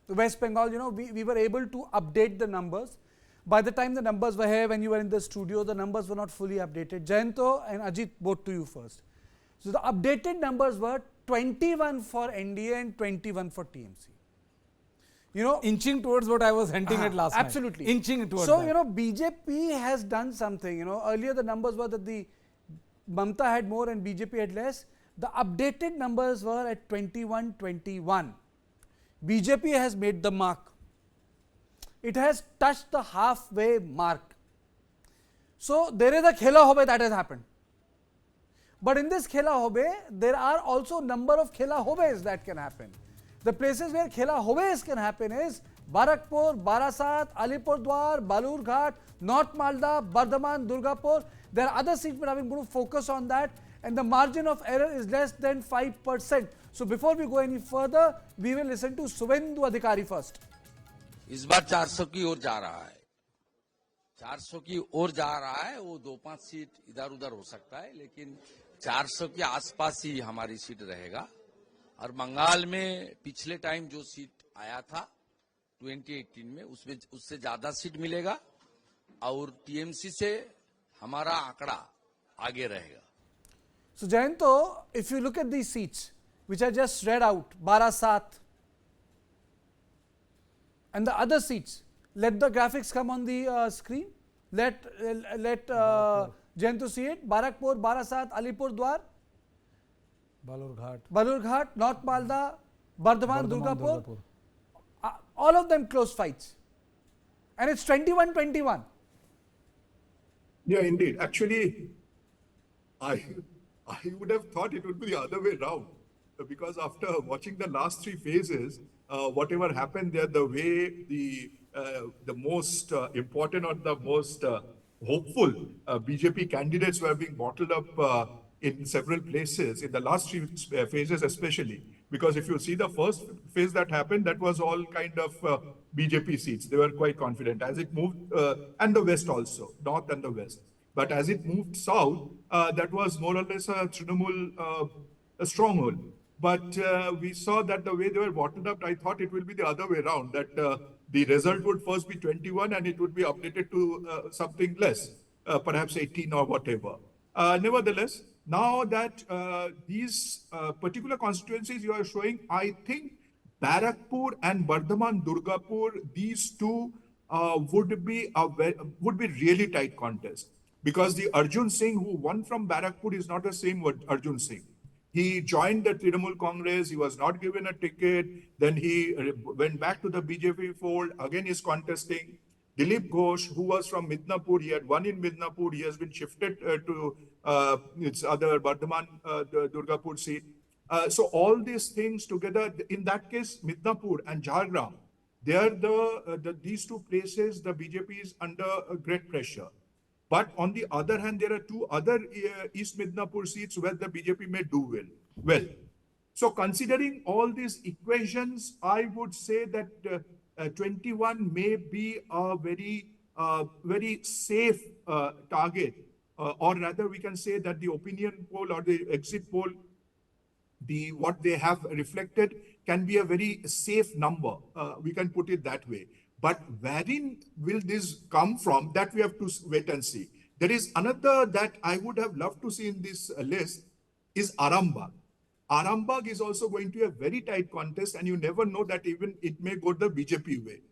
West Bengal, we were able to update the numbers. By the time the numbers were here, when you were in the studio, the numbers were not fully updated. Jayanto and Ajit, both to you first. So the updated numbers were 21 for NDA and 21 for TMC. Inching towards what I was hinting at last night. Absolutely. Inching towards so, that. BJP has done something. Earlier the numbers were that the Mamta had more and BJP had less. The updated numbers were at 21-21. BJP has made the mark. It has touched the halfway mark. So there is a Khela Hobe that has happened. But in this Khela Hobe, there are also number of Khela Hobes that can happen. The places where Khela Hobes can happen is Barrackpur, Basarat, Alipur Dwar, Balurghat, North Malda, Bardhaman-Durgapur. There are other seats, but I'm going to focus on that. And the margin of error is less than 5%. So before we go any further, we will listen to Suvendu Adhikari first. इस बार 400 की ओर जा रहा है 400 की ओर जा रहा है वो 2-5 सीट इधर उधर हो सकता है लेकिन 400 के आसपास ही हमारी सीट रहेगा और बंगाल में पिछले टाइम जो सीट आया था 2018 में उसमें उससे ज्यादा सीट मिलेगा और टीएमसी से हमारा आंकड़ा आगे रहेगा. So Jayanto, if you look at these seats which I just read out, Basarat and the other seats, let the graphics come on the screen. Let Jayanto see it. Barrackpur, Basarat, Alipur Dwar, Balurghat, North Malda, Bardhaman-Durgapur. All of them close fights. And it's 21-21. Yeah, indeed. Actually, I would have thought it would be the other way around. Because after watching the last three phases, whatever happened there, the way the most important or the most hopeful BJP candidates were being bottled up in several places, in the last three phases especially. Because if you see the first phase that happened, that was all kind of BJP seats. They were quite confident. As it moved, and the West also, North and the West. But as it moved south, that was more or less a Trinamool a stronghold. But we saw that the way they were bottled up, I thought it will be the other way around, that the result would first be 21 and it would be updated to something less, perhaps 18 or whatever. Nevertheless, now that these particular constituencies you are showing, I think Barrackpur and Bardhaman-Durgapur, these two would be really tight contest. Because the Arjun Singh who won from Barrackpur is not the same Arjun Singh. He joined the Trinamool Congress, he was not given a ticket, then he went back to the BJP fold, again is contesting. Dilip Ghosh, who was from Midnapur, he had won in Midnapur, he has been shifted to its other Bardhaman-Durgapur seat. So all these things together, in that case, Midnapur and Jhargram, they are these two places, the BJP is under great pressure. But on the other hand, there are two other East Midnapur seats where the BJP may do well. So considering all these equations, I would say that 21 may be a very safe target, or rather we can say that the opinion poll or the exit poll, what they have reflected can be a very safe number. We can put it that way. But wherein will this come from, that we have to wait and see. There is another that I would have loved to see in this list is Arambagh. Arambagh is also going to be a very tight contest, and you never know that even it may go the BJP way.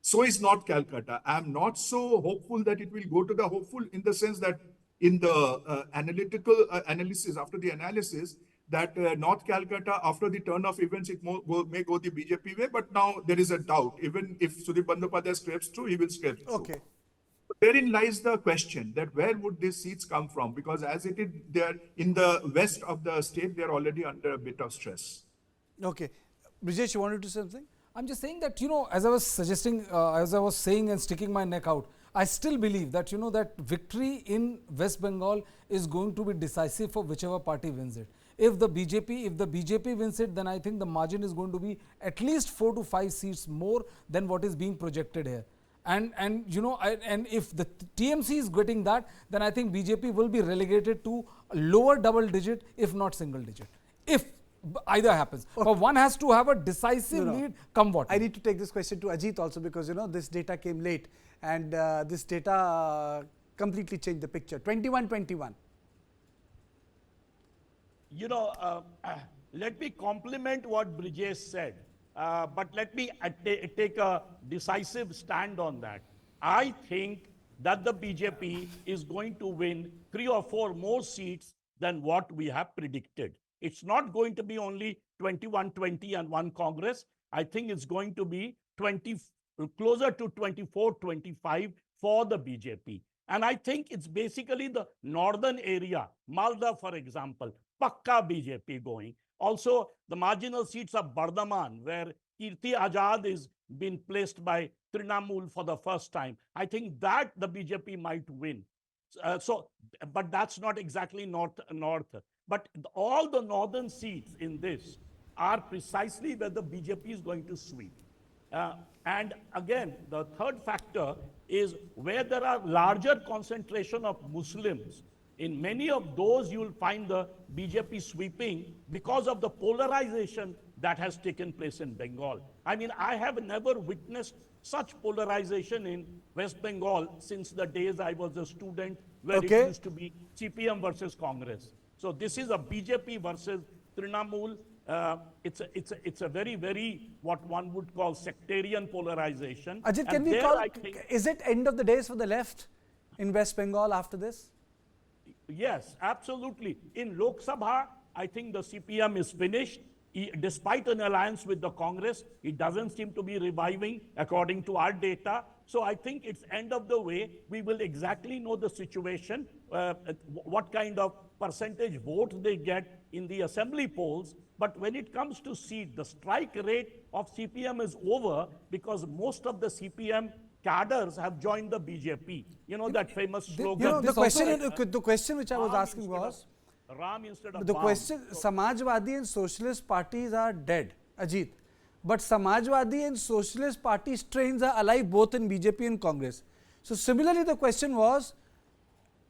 So is North Calcutta. I am not so hopeful that it will go to the hopeful in the sense that in the analytical analysis, after the analysis, that North Calcutta, after the turn of events, it may go the BJP way, but now there is a doubt. Even if Sudip Bandyopadhyay scrapes through, he will scrape through. Okay. Therein lies the question that where would these seats come from? Because as it is, they are in the west of the state, they are already under a bit of stress. Okay. Brijesh, you wanted to say something? I'm just saying that, as I was suggesting, as I was saying and sticking my neck out, I still believe that, that victory in West Bengal is going to be decisive for whichever party wins it. If the BJP wins it, then I think the margin is going to be at least 4 to 5 seats more than what is being projected here. And if the TMC is getting that, then I think BJP will be relegated to lower double digit, if not single digit. If either happens. But one has to have a decisive No. lead come what I may. need to take this question to Ajit also because this data came late and this data completely changed the picture. 21-21. Let me compliment what Brijesh said, but let me take a decisive stand on that. I think that the BJP is going to win 3 or 4 more seats than what we have predicted. It's not going to be only 21-20 and 1 Congress. I think it's going to be closer to 24-25 for the BJP. And I think it's basically the northern area, Malda, for example, Pakka BJP going. Also, the marginal seats of Bardhaman, where Kirti Azad is being placed by Trinamool for the first time. I think that the BJP might win. But that's not exactly north. But all the northern seats in this are precisely where the BJP is going to sweep. And again, the third factor is where there are larger concentration of Muslims. In many of those, you will find the BJP sweeping because of the polarization that has taken place in Bengal. I mean, I have never witnessed such polarization in West Bengal since the days I was a student, where it used to be CPM versus Congress. So this is a BJP versus Trinamool. It's a very, very, what one would call sectarian polarization. Ajit, can we call, is it end of the days for the left in West Bengal after this? Yes, absolutely. In Lok Sabha, I think the CPM is finished. Despite an alliance with the Congress, it doesn't seem to be reviving according to our data. So I think it's end of the way. We will exactly know the situation, what kind of percentage vote they get in the assembly polls. But when it comes to seat, the strike rate of CPM is over because most of the CPM cadres have joined the BJP. You know that famous slogan. The question which I was asking was, Ram instead of the Bam. question, Samajwadi and socialist parties are dead, Ajit. But Samajwadi and socialist party strains are alive both in BJP and Congress. So similarly, the question was,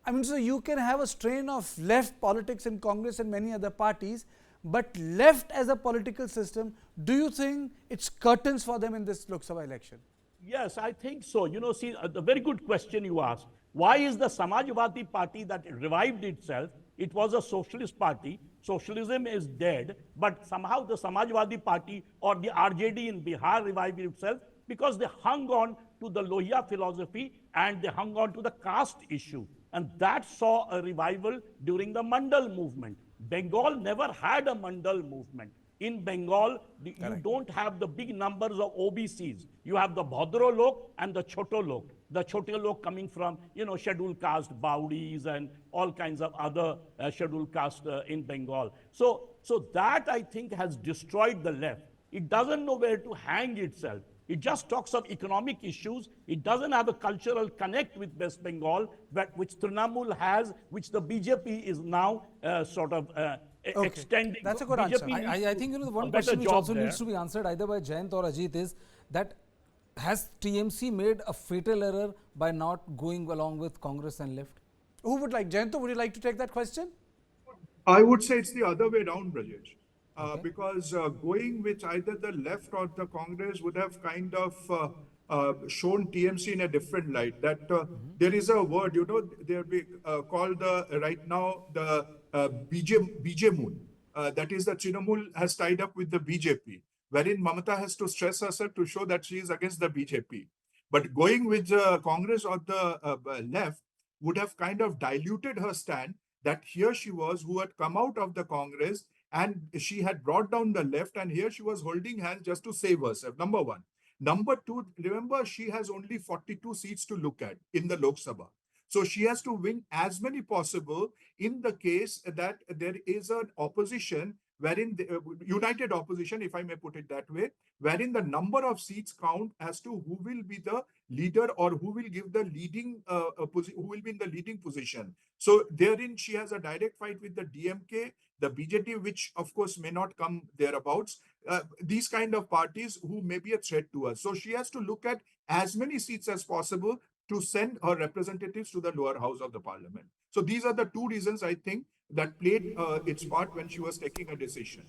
I mean, so you can have a strain of left politics in Congress and many other parties, but left as a political system, do you think it's curtains for them in this Lok Sabha election? Yes, I think so. See, the very good question you asked. Why is the Samajwadi party that revived itself? It was a socialist party. Socialism is dead, but somehow the Samajwadi party or the RJD in Bihar revived itself because they hung on to the Lohia philosophy and they hung on to the caste issue. And that saw a revival during the Mandal movement. Bengal never had a Mandal movement. In Bengal, you don't have the big numbers of OBCs. You have the Bhadro Lok and the Choto Lok. The Choto Lok coming from, scheduled caste, Baudis and all kinds of other scheduled caste in Bengal. So that, I think, has destroyed the left. It doesn't know where to hang itself. It just talks of economic issues. It doesn't have a cultural connect with West Bengal, which Trinamool has, which the BJP is now extending. That's a good answer. I think the one question which also needs to be answered either by Jayant or Ajit is that has TMC made a fatal error by not going along with Congress and left? Who would like, Jayanto, would you like to take that question? I would say it's the other way around, Brajesh. Because going with either the left or the Congress would have kind of shown TMC in a different light. That there is a word, they're called right now the BJ-mool. That is, the Trinamool has tied up with the BJP, wherein Mamata has to stress herself to show that she is against the BJP. But going with the Congress or the left would have kind of diluted her stand, that here she was who had come out of the Congress and she had brought down the left, and here she was holding hands just to save herself, number one. Number two, remember, she has only 42 seats to look at in the Lok Sabha. So she has to win as many possible in the case that there is an opposition wherein the united opposition, if I may put it that way, wherein the number of seats count as to who will be the leader or who will give the leading who will be in the leading position. So therein she has a direct fight with the DMK, the BJP, which of course may not come thereabouts. These kind of parties who may be a threat to us. So she has to look at as many seats as possible to send her representatives to the lower house of the parliament. So these are the two reasons, I think, that played its part when she was taking a decision.